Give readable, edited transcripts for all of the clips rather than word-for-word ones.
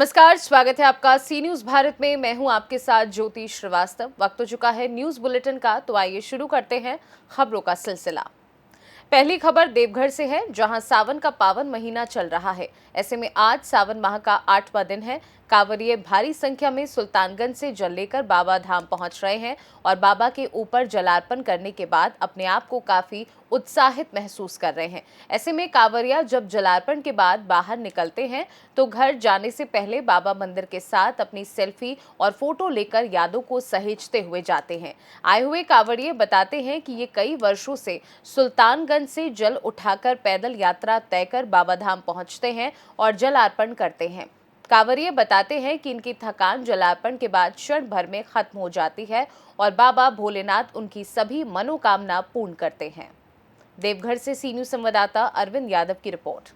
नमस्कार, स्वागत है आपका सी न्यूज भारत में। मैं हूं आपके साथ ज्योति श्रीवास्तव। वक्त हो चुका है न्यूज बुलेटिन का, तो आइए शुरू करते हैं खबरों का सिलसिला। पहली खबर देवघर से है, जहां सावन का पावन महीना चल रहा है। ऐसे में आज सावन माह का 8वां दिन है। कांवरिये भारी संख्या में सुल्तानगंज से जल लेकर बाबा धाम पहुंच रहे हैं और बाबा के ऊपर जलार्पण करने के बाद अपने आप को काफी उत्साहित महसूस कर रहे हैं। ऐसे में कांवरिया जब जलार्पण के बाद बाहर निकलते हैं तो घर जाने से पहले बाबा मंदिर के साथ अपनी सेल्फी और फोटो लेकर यादों को सहेजते हुए जाते हैं। आए हुए कांवरिये बताते हैं कि ये कई वर्षों से सुल्तानगंज से जल उठाकर पैदल यात्रा तय कर बाबा धाम पहुंचते हैं और जल अर्पण करते हैं। कांवरिये बताते हैं कि इनकी थकान जलार्पण के बाद क्षण भर में खत्म हो जाती है और बाबा भोलेनाथ उनकी सभी मनोकामना पूर्ण करते हैं। देवघर से सी न्यूज संवाददाता अरविंद यादव की रिपोर्ट।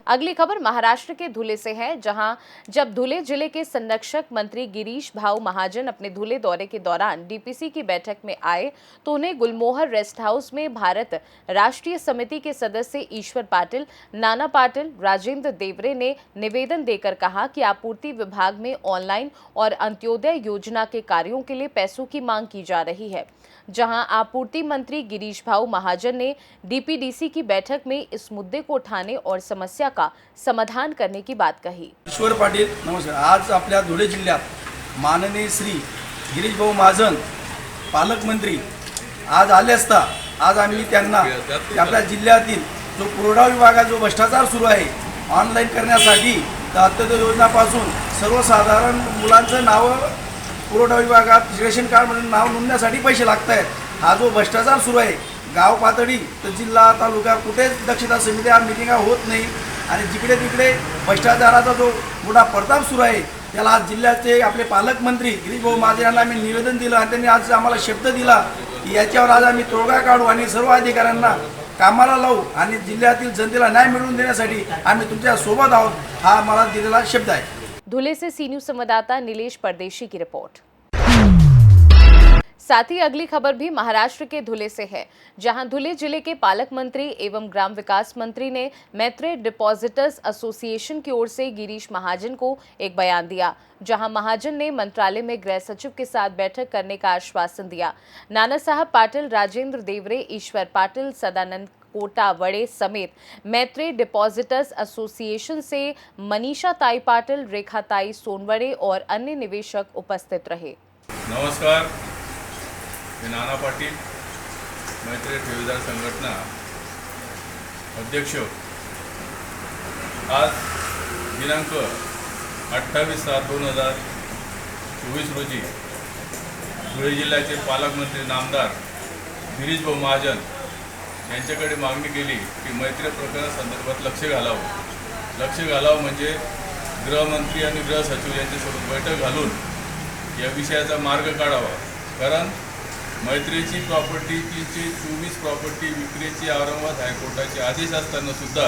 अगली खबर महाराष्ट्र के धुले से है, जहां जब धुले जिले के संरक्षक मंत्री गिरीश भाऊ महाजन अपने धुले दौरे के दौरान डीपीसी की बैठक में आए तो उन्हें गुलमोहर रेस्ट हाउस में भारत राष्ट्रीय समिति के सदस्य ईश्वर पाटिल, नाना पाटिल, राजेंद्र देवरे ने निवेदन देकर कहा कि आपूर्ति विभाग में ऑनलाइन और अंत्योदय योजना के कार्यों के लिए पैसों की मांग की जा रही है। जहां आपूर्ति मंत्री गिरीश भाऊ महाजन ने डीपीडीसी की बैठक में इस मुद्दे को उठाने और समस्या का समाधान करने की बात कही। ईश्वर पाटील, नमस्कार। आज आपल्या धुळे जिल्ह्यात माननीय श्री गिरीश भाऊ महाजन पालकमंत्री आज आले असता आज आम्ही त्यांना आपल्या जिल्ह्यातील जो पुरवठा विभागात जो भ्रष्टाचार सुरू आहे ऑनलाईन करण्यासाठी अंत्योदय योजनापासून सर्वसाधारण मुलांचं नाव पुरवठा विभागात रेशन कार्डमधून नाव नोंदण्यासाठी पैसे लागत आहेत। हा जो भ्रष्टाचार सुरू आहे गाव पातळी तर जिल्हा तालुका कुठेच दक्षता समित्या मिटिंगा होत नाही आणि जिकडे तिकडे भ्रष्टाचाराचा जो मोठा प्रताप सुरू आहे त्याला आज जिल्ह्याचे आपले पालकमंत्री गिरीश भाऊ महाजन यांना आम्ही निवेदन दिलं आणि त्यांनी आज आम्हाला शब्द दिला की याच्यावर आज आम्ही तोडगा काढू आणि सर्व अधिकाऱ्यांना कामाला लावू आणि जिल्ह्यातील जनतेला न्याय मिळवून देण्यासाठी आम्ही तुमच्या सोबत आहोत, हा मला दिलेला शब्द आहे। धुले से सी न्यूज संवाददाता नीलेश परदेशी की रिपोर्ट। साथ ही अगली खबर भी महाराष्ट्र के धुले से है, जहां धुले जिले के पालक मंत्री एवं ग्राम विकास मंत्री ने मैत्रेय डिपॉजिटर्स एसोसिएशन की ओर से गिरीश महाजन को एक बयान दिया, जहां महाजन ने मंत्रालय में गृह सचिव के साथ बैठक करने का आश्वासन दिया। नाना साहब पाटिल, राजेंद्र देवरे, ईश्वर पाटिल, सदानंद कोटावड़े समेत मैत्रेय डिपॉजिटर्स एसोसिएशन से मनीषा ताई पाटिल, रेखा ताई सोनवड़े और अन्य निवेशक उपस्थित रहे। नमस्कार, मैं नाना पाटिल, मैत्रेय ठेवीदार संघटना अध्यक्ष। आज दिनांक 28/7/2024 रोजी धुळे जिल्ह्याचे पालकमंत्री नामदार गिरीश भाऊ महाजन यांच्याकडे मागणी केली की मैत्रेय प्रकरणासंदर्भात लक्ष घालावं म्हणजे गृहमंत्री आणि गृह सचिव यांच्यासोबत बैठक घालून या विषयाचा मार्ग काढावा। कारण मैत्रेयची प्रॉपर्टीची 24 प्रॉपर्टी विक्रीची औरंगाबाद हायकोर्टाचे आदेश असताना सुद्धा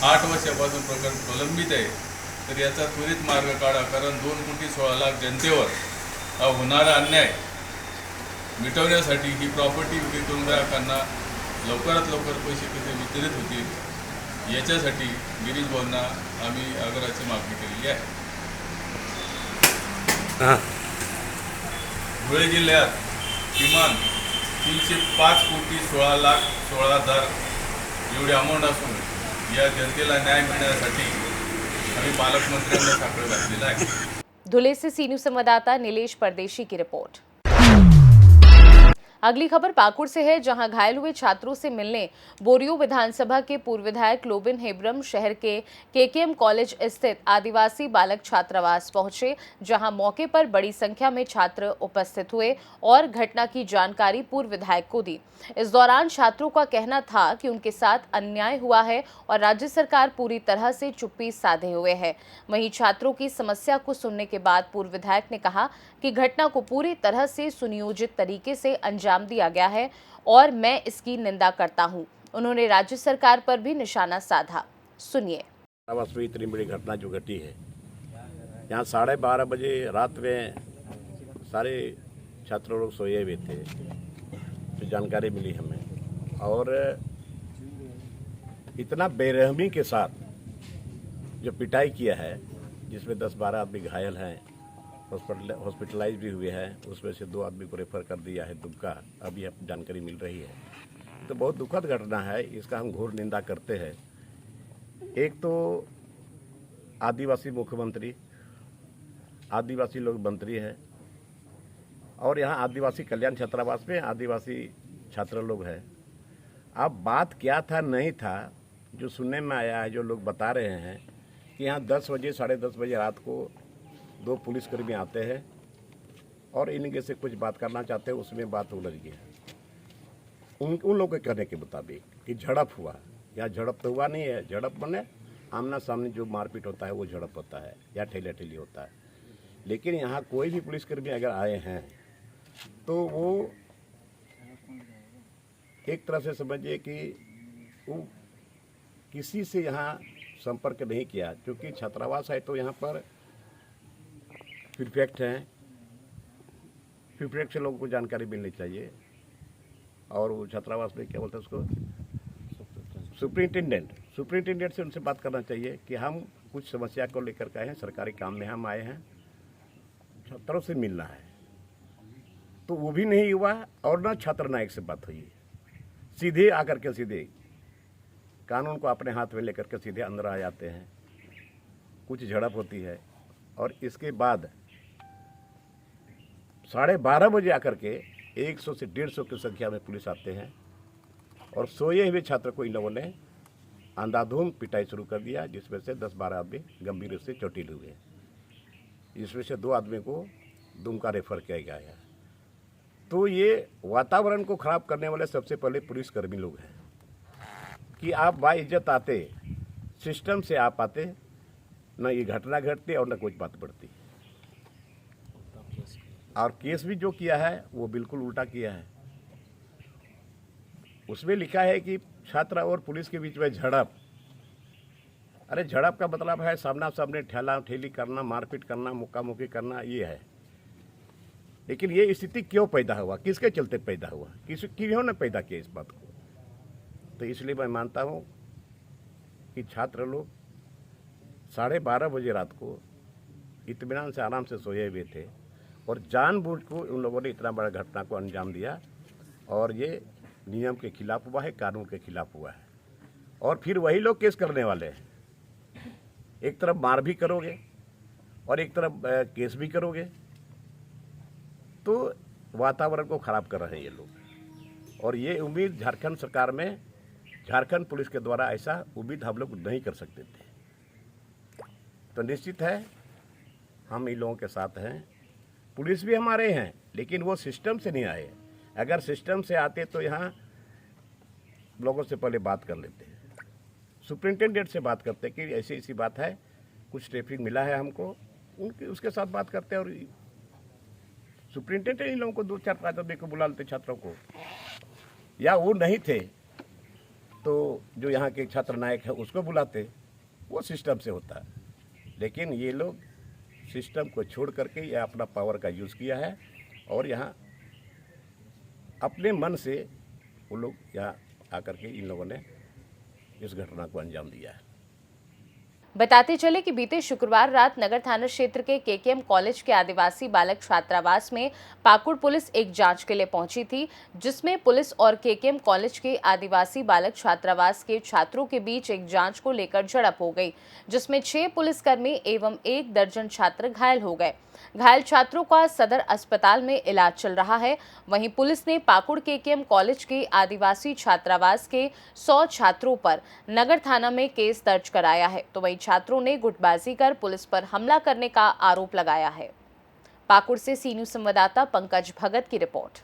8 वर्षापासून प्रकरण प्रलंबित आहे। तर याचा त्वरित मार्ग काढा, कारण 2,16,00,000 जनतेवर होणारा अन्याय मिटवण्यासाठी ही प्रॉपर्टी विक्री करून ग्राहकांना लवकरात लवकर पैसे कसे वितरित होतील याच्यासाठी गिरीश भाऊंना आम्ही आग्रहाची मागणी केलेली आहे। धुळे जिल्ह्यात किमान 305,16,16,00,000 एवढी अमाऊंट असून या जनतेला न्याय मिळण्यासाठी आम्ही पालकमंत्र्यांना साकडं घातलेलं आहे। धुले से सी न्यूज संवाददाता नीलेश परदेशी की रिपोर्ट। अगली खबर पाकुड़ से है, जहां घायल हुए छात्रों से मिलने बोरियो विधानसभा के पूर्व विधायक लोबिन हेब्रम शहर के केकेएम कॉलेज स्थित आदिवासी बालक छात्रावास पहुंचे, जहां मौके पर बड़ी संख्या में छात्र उपस्थित हुए और घटना की जानकारी पूर्व विधायक को दी। इस दौरान छात्रों का कहना था कि उनके साथ अन्याय हुआ है और राज्य सरकार पूरी तरह से चुप्पी साधे हुए है। वहीं छात्रों की समस्या को सुनने के बाद पूर्व विधायक ने कहा कि घटना को पूरी तरह से सुनियोजित तरीके से अंजाम दिया गया है और मैं इसकी निंदा करता हूं। उन्होंने राज्य सरकार पर भी निशाना साधा। सुनिए। इतनी बड़ी घटना जो घटी है, यहाँ 12:30 बजे रात में सारे छात्र लोग सोए हुए थे, तो जानकारी मिली हमें और इतना बेरहमी के साथ जो पिटाई किया है, जिसमें 10-12 आदमी घायल हैं, हॉस्पिटलाइज भी हुए हैं, उसमें से 2 आदमी को रेफर कर दिया है दुमका, अभी अब जानकारी मिल रही है। तो बहुत दुखद घटना है, इसका हम घोर निंदा करते हैं। एक तो आदिवासी मुख्यमंत्री, आदिवासी लोग मंत्री हैं, और यहाँ आदिवासी कल्याण छात्रावास में आदिवासी छात्र लोग हैं। अब बात क्या था नहीं था, जो सुनने में आया है, जो लोग बता रहे हैं कि यहाँ 10 बजे 10:30 बजे रात को 2 पुलिसकर्मी आते हैं और इनके से कुछ बात करना चाहते हैं, उसमें बात उलझ गया। उन लोगों के कहने के मुताबिक कि झड़प हुआ, या झड़प तो हुआ नहीं है, झड़प बने आमना सामने जो मारपीट होता है वो झड़प होता है या ठेला ठेली होता है। लेकिन यहाँ कोई भी पुलिसकर्मी अगर आए हैं तो वो एक तरह से समझिए कि वो किसी से यहाँ संपर्क नहीं किया, क्योंकि छात्रावास है तो यहाँ पर प्रीफेक्ट हैं, प्रीफेक्ट से लोगों को जानकारी मिलनी चाहिए। और वो छात्रावास में क्या बोलते हैं उसको, सुपरिटेंडेंट से उनसे बात करना चाहिए कि हम कुछ समस्या को लेकर के आए हैं, सरकारी काम में हम आए हैं, छात्रों से मिलना है। तो वो भी नहीं हुआ, और ना छात्र नायक से बात हुई, सीधे आकर के सीधे कानून को अपने हाथ में लेकर के सीधे अंदर आ जाते हैं। कुछ झड़प होती है और इसके बाद 12:30 बजे आकर के 100 से 150 की संख्या में पुलिस आते हैं और सोए हुए छात्र को इन लोगों ने अंधाधुंध पिटाई शुरू कर दिया, जिसमें से 10-12 आदमी गंभीर रूप से चोटिल हुए, जिसमें से 2 आदमी को दुमका रेफर किया गया है। तो ये वातावरण को खराब करने वाले सबसे पहले पुलिसकर्मी लोग हैं कि आप बाइज्जत आते, सिस्टम से आप आते, न ये घटना घटती और न कुछ बात बढ़ती। और केस भी जो किया है वो बिल्कुल उल्टा किया है। उसमें लिखा है कि छात्र और पुलिस के बीच में झड़प। अरे झड़प का मतलब है सामना सामने ठेला ठेली करना, मारपीट करना, मुक्का मुक्की करना, ये है। लेकिन ये स्थिति क्यों पैदा हुआ, किसके चलते पैदा हुआ, किन्होंने पैदा किया इस बात को? तो इसलिए मैं मानता हूँ कि छात्र लोग 12:30 बजे रात को इत्मीनान से आराम से सोए हुए थे और जानबूझ को उन लोगों ने इतना बड़ा घटना को अंजाम दिया, और ये नियम के खिलाफ हुआ है, कानून के खिलाफ हुआ है। और फिर वही लोग केस करने वाले हैं। एक तरफ मार भी करोगे और एक तरफ केस भी करोगे, तो वातावरण को खराब कर रहे हैं ये लोग। और ये उम्मीद झारखंड सरकार में, झारखंड पुलिस के द्वारा ऐसा उम्मीद हम लोग नहीं कर सकते थे। तो निश्चित है हम इन लोगों के साथ हैं, पुलिस भी हमारे हैं, लेकिन वो सिस्टम से नहीं आए। अगर सिस्टम से आते तो यहाँ लोगों से पहले बात कर लेते, सुपरिटेंडेंट से बात करते कि ऐसी ऐसी बात है, कुछ ट्रैफिक मिला है हमको, उनके उसके साथ बात करते। और सुपरिटेंडेंट इन लोगों को 2-4-5 आदमी को बुला लेते छात्रों को, या वो नहीं थे तो जो यहाँ के छात्र नायक है उसको बुलाते, वो सिस्टम से होता है। लेकिन ये लोग सिस्टम को छोड़ करके ये अपना पावर का यूज़ किया है और यहाँ अपने मन से वो लोग यहाँ आकर के इन लोगों ने इस घटना को अंजाम दिया है। बताते चले कि बीते शुक्रवार रात नगर थाना क्षेत्र के केकेएम कॉलेज के आदिवासी बालक छात्रावास में पाकुड़ पुलिस एक जांच के लिए पहुंची थी, जिसमें पुलिस और केकेएम कॉलेज के आदिवासी बालक छात्रावास के छात्रों के बीच एक जांच को लेकर झड़प हो गई, जिसमें 6 पुलिसकर्मी एवं 1 दर्जन छात्र घायल हो गए। घायल छात्रों का सदर अस्पताल में इलाज चल रहा है। वहीं पुलिस ने पाकुड़ केकेएम कॉलेज के आदिवासी छात्रावास के 100 छात्रों पर नगर थाना में केस दर्ज कराया है, तो वहीं छात्रों ने गुटबाजी कर पुलिस पर हमला करने का आरोप लगाया है। पाकुड़ से सी न्यूज़ संवाददाता पंकज भगत की रिपोर्ट।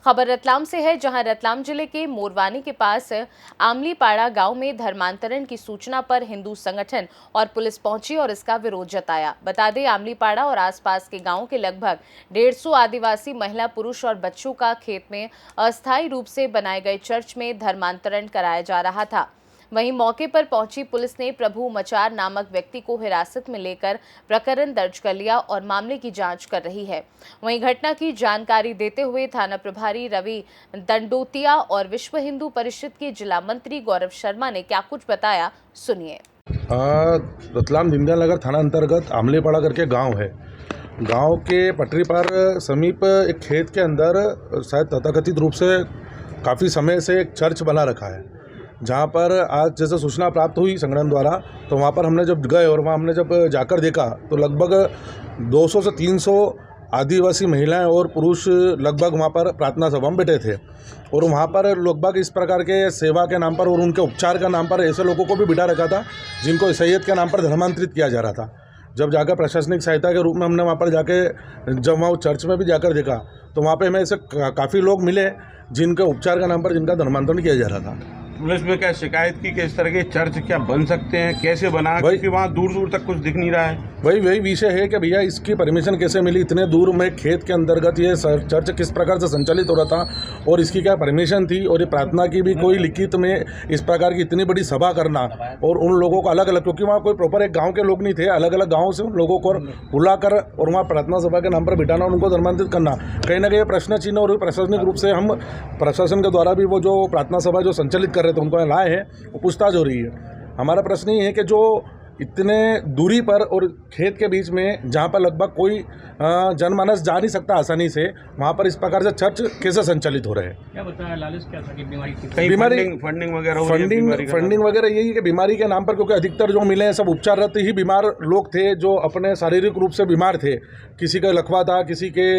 खबर रतलाम से है, जहां रतलाम जिले के मोरवानी के पास आमलीपाड़ा गांव में धर्मांतरण की सूचना पर हिंदू संगठन और पुलिस पहुंची और इसका विरोध जताया। बता दें, आमलीपाड़ा और आसपास के गांवों के लगभग 150 आदिवासी महिला, पुरुष और बच्चों का खेत में अस्थायी रूप से बनाए गए चर्च में धर्मांतरण कराया जा रहा था। वहीं मौके पर पहुंची पुलिस ने प्रभु मचार नामक व्यक्ति को हिरासत में लेकर प्रकरण दर्ज कर लिया और मामले की जांच कर रही है। वहीं घटना की जानकारी देते हुए थाना प्रभारी रवि दंडोतिया और विश्व हिंदू परिषद के जिला मंत्री गौरव शर्मा ने क्या कुछ बताया, सुनिए। रतलाम दीनदयाल नगर थाना अंतर्गत आमलेपाड़ा करके गांव है। गांव के पटरी पार समीप एक खेत के अंदर शायद तथाकथित रूप से काफ़ी समय से एक चर्च बना रखा है, जहां पर आज जैसे सूचना प्राप्त हुई संगठन द्वारा, तो वहां पर हमने जब गए और वहां हमने जब जाकर देखा तो लगभग 200 से 300 आदिवासी महिलाएं और पुरुष लगभग वहां पर प्रार्थना सभा में बैठे थे। और वहां पर लगभग इस प्रकार के सेवा के नाम पर और उनके उपचार का नाम पर ऐसे लोगों को भी बिठा रखा था जिनको सैयद के नाम पर धर्मांतरित किया जा रहा था। जब जाकर प्रशासनिक सहायता के रूप में हमने वहाँ पर जाके जब वहाँ चर्च में भी जाकर देखा तो वहाँ पे हमें ऐसे काफ़ी लोग मिले जिनके उपचार के नाम पर जिनका धर्मांतरण किया जा रहा था। पुलिस में क्या शिकायत की कि इस तरह के चर्च क्या बन सकते हैं, कैसे बना, क्योंकि वहाँ दूर दूर तक कुछ दिख नहीं रहा है। वही विषय है कि भैया इसकी परमिशन कैसे मिली, इतने दूर में खेत के अंतर्गत ये चर्च किस प्रकार से संचालित हो रहा था और इसकी क्या परमिशन थी, और ये प्रार्थना की भी कोई लिखित में इस प्रकार की इतनी बड़ी सभा करना और उन लोगों को अलग अलग, क्योंकि वहाँ कोई प्रॉपर एक गाँव के लोग नहीं थे, अलग अलग गाँव से उन लोगों को बुलाकर और वहाँ प्रार्थना सभा के नाम पर बिठाना और उनको धर्मांतरित करना कहीं ना कहीं प्रश्न चिन्ह। और प्रशासनिक रूप से हम प्रशासन के द्वारा भी वो जो प्रार्थना सभा जो संचालित कर रहे थे उनको लाए हैं, वो पूछताछ हो रही है। हमारा प्रश्न ये है कि जो इतने दूरी पर और खेत के बीच में जहाँ पर लगभग कोई जनमानस जा नहीं सकता आसानी से, वहाँ पर इस प्रकार से चर्च कैसे संचालित हो रहे हैं। क्या बताया लालच क्या था कि बीमारी थी? फंडिंग वगैरह हो रही है, फंडिंग वगैरह यही कि बीमारी के नाम पर, क्योंकि अधिकतर जो मिले हैं सब उपचाररत ही बीमार लोग थे जो अपने शारीरिक रूप से बीमार थे। किसी का लकवा था, किसी के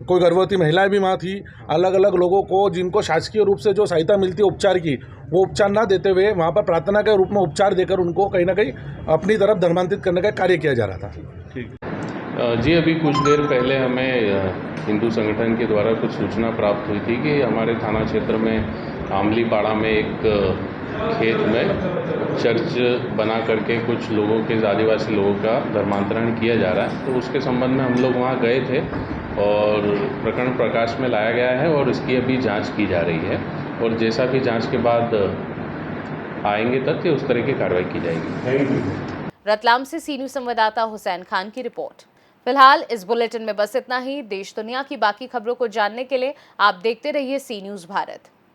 कोई गर्भवती महिलाएं भी वहाँ थी, अलग अलग लोगों को जिनको शासकीय रूप से जो सहायता मिलती है उपचार की, वो उपचार ना देते हुए वहाँ पर प्रार्थना के रूप में उपचार देकर उनको कहीं ना कहीं अपनी तरफ धर्मांतरित करने का कार्य किया जा रहा था। जी, अभी कुछ देर पहले हमें हिंदू संगठन के द्वारा कुछ सूचना प्राप्त हुई थी कि हमारे थाना क्षेत्र में आमलीपाड़ा में एक खेत में चर्च बना करके कुछ लोगों के, आदिवासी लोगों का धर्मांतरण किया जा रहा है। तो उसके संबंध में हम लोग वहाँ गए थे और प्रकरण प्रकाश में लाया गया है और इसकी अभी जांच की जा रही है और जैसा भी जांच के बाद आएंगे तथ्य उस तरह की कार्रवाई की जाएगी। रतलाम से सी न्यूज़ संवाददाता हुसैन खान की रिपोर्ट। फिलहाल इस बुलेटिन में बस इतना ही। देश दुनिया की बाकी खबरों को जानने के लिए आप देखते रहिए सी न्यूज़ भारत।